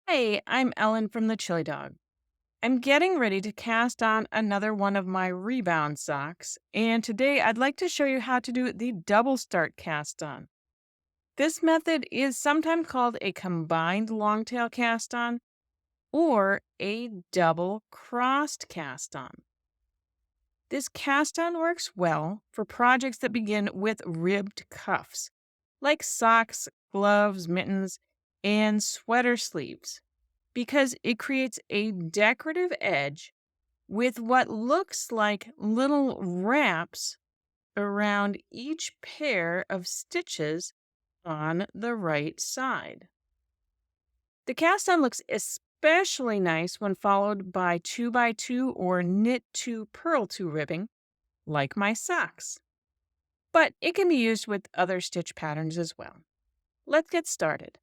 Hey, I'm Ellen from the Chili Dog. I'm getting ready to cast on another one of my Rebound socks, and today I'd like to show you how to do the double start cast on. This method is sometimes called a combined longtail cast on or a double crossed cast on. This cast on works well for projects that begin with ribbed cuffs, like socks, gloves, mittens, and sweater sleeves, because it creates a decorative edge with what looks like little wraps around each pair of stitches on the right side. The cast on looks especially nice when followed by 2x2 or knit 2 purl 2 ribbing, like my socks. But it can be used with other stitch patterns as well. Let's get started.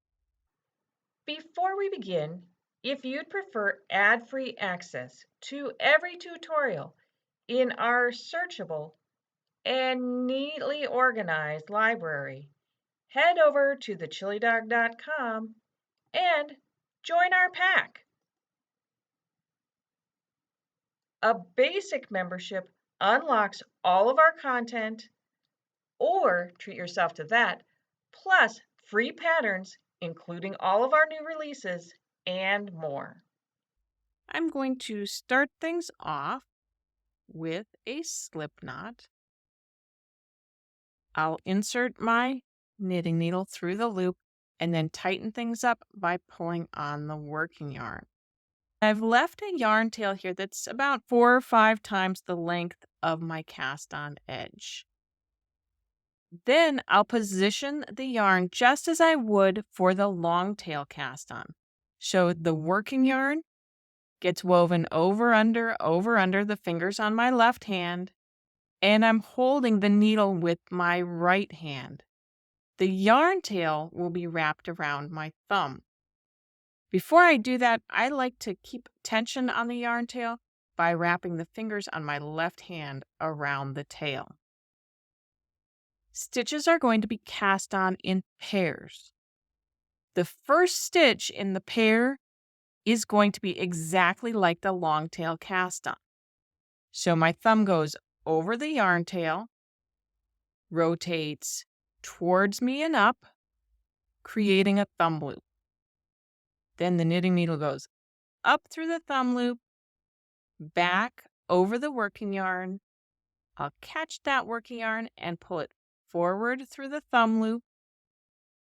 Before we begin, if you'd prefer ad-free access to every tutorial in our searchable and neatly organized library, head over to thechilidog.com and join our pack. A basic membership unlocks all of our content, or treat yourself to that, plus free patterns, including all of our new releases and more. I'm going to start things off with a slip knot. I'll insert my knitting needle through the loop and then tighten things up by pulling on the working yarn. I've left a yarn tail here that's about 4 or 5 times the length of my cast on edge. Then I'll position the yarn just as I would for the long tail cast on. So the working yarn gets woven over under the fingers on my left hand, and I'm holding the needle with my right hand. The yarn tail will be wrapped around my thumb. Before I do that, I like to keep tension on the yarn tail by wrapping the fingers on my left hand around the tail. Stitches are going to be cast on in pairs. The first stitch in the pair is going to be exactly like the long tail cast on. So my thumb goes over the yarn tail, rotates towards me and up, creating a thumb loop. Then the knitting needle goes up through the thumb loop, back over the working yarn. I'll catch that working yarn and pull it forward through the thumb loop,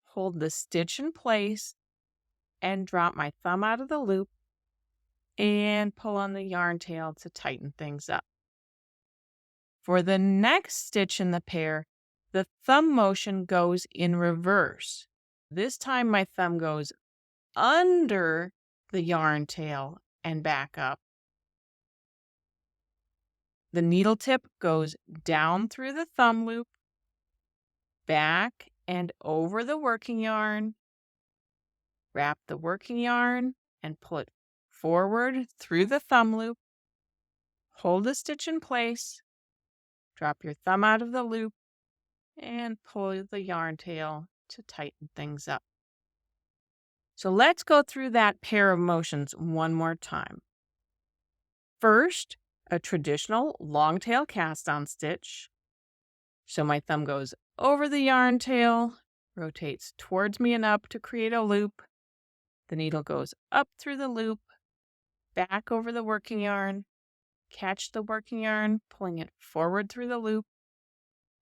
hold the stitch in place, and drop my thumb out of the loop and pull on the yarn tail to tighten things up. For the next stitch in the pair, the thumb motion goes in reverse. This time my thumb goes under the yarn tail and back up. The needle tip goes down through the thumb loop, back and over the working yarn, wrap the working yarn and pull it forward through the thumb loop, hold the stitch in place, drop your thumb out of the loop, and pull the yarn tail to tighten things up. So let's go through that pair of motions one more time. First, a traditional long tail cast on stitch. So my thumb goes over the yarn tail, rotates towards me and up to create a loop. The needle goes up through the loop, back over the working yarn, catch the working yarn, pulling it forward through the loop,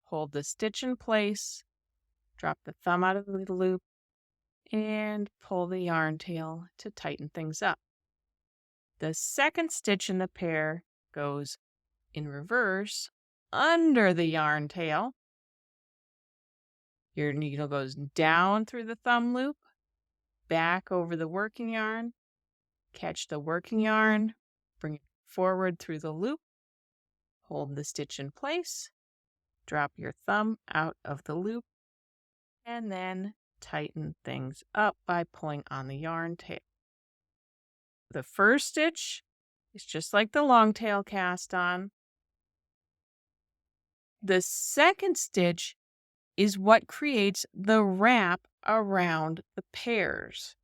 hold the stitch in place, drop the thumb out of the loop, and pull the yarn tail to tighten things up. The second stitch in the pair goes in reverse under the yarn tail. Your needle goes down through the thumb loop, back over the working yarn, catch the working yarn, bring it forward through the loop, hold the stitch in place, drop your thumb out of the loop, and then tighten things up by pulling on the yarn tail. The first stitch is just like the long tail cast on. The second stitch is what creates the wrap around the pairs.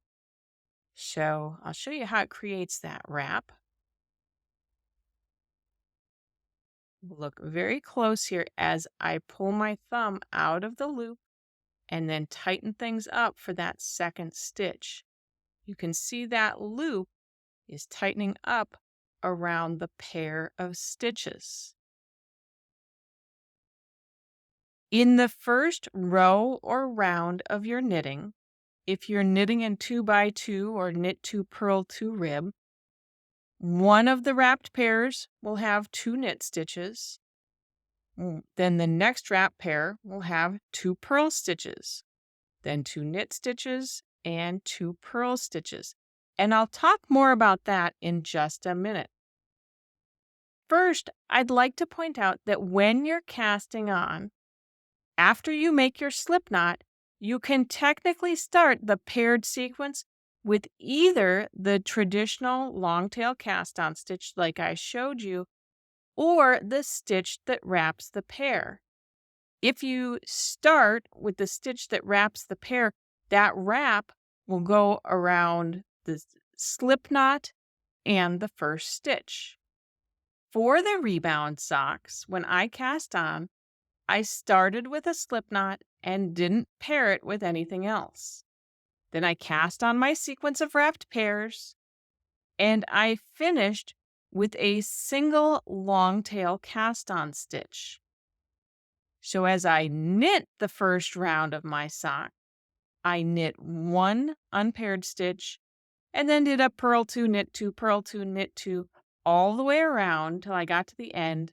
So I'll show you how it creates that wrap. Look very close here as I pull my thumb out of the loop and then tighten things up for that second stitch. You can see that loop is tightening up around the pair of stitches. In the first row or round of your knitting, if you're knitting in 2x2 or knit 2 purl 2 rib, one of the wrapped pairs will have 2 knit stitches. Then the next wrap pair will have 2 purl stitches, then 2 knit stitches and 2 purl stitches. And I'll talk more about that in just a minute. First, I'd like to point out that when you're casting on, after you make your slip knot, you can technically start the paired sequence with either the traditional long tail cast on stitch like I showed you, or the stitch that wraps the pair. If you start with the stitch that wraps the pair, that wrap will go around the slip knot and the first stitch. For the rebound socks, when I cast on, I started with a slip knot and didn't pair it with anything else. Then I cast on my sequence of wrapped pairs, and I finished with a single long tail cast on stitch. So as I knit the first round of my sock, I knit 1 unpaired stitch and then did a purl 2, knit 2, purl 2, knit 2 all the way around till I got to the end.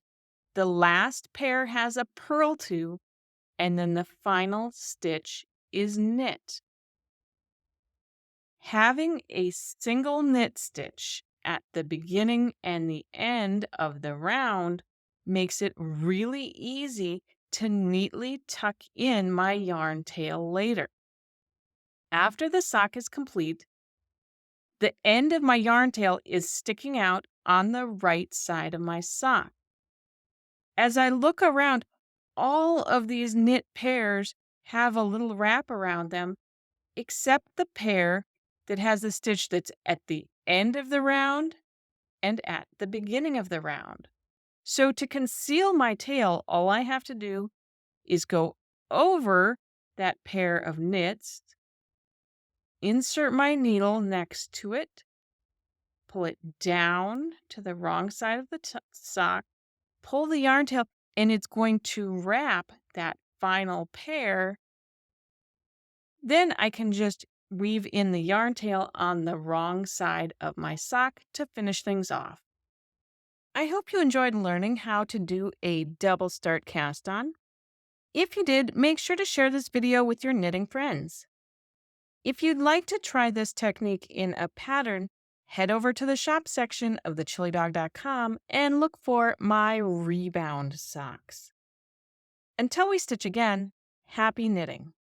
The last pair has a purl 2 and then the final stitch is knit. Having a single knit stitch at the beginning and the end of the round makes it really easy to neatly tuck in my yarn tail later. After the sock is complete, the end of my yarn tail is sticking out on the right side of my sock. As I look around, all of these knit pairs have a little wrap around them, except the pair that has the stitch that's at the end of the round and at the beginning of the round. So to conceal my tail, all I have to do is go over that pair of knits, insert my needle next to it, pull it down to the wrong side of the sock, pull the yarn tail, and it's going to wrap that final pair. Then I can just weave in the yarn tail on the wrong side of my sock to finish things off. I hope you enjoyed learning how to do a double start cast on. If you did, make sure to share this video with your knitting friends. If you'd like to try this technique in a pattern, head over to the shop section of thechilidog.com and look for my Rebound socks. Until we stitch again, happy knitting.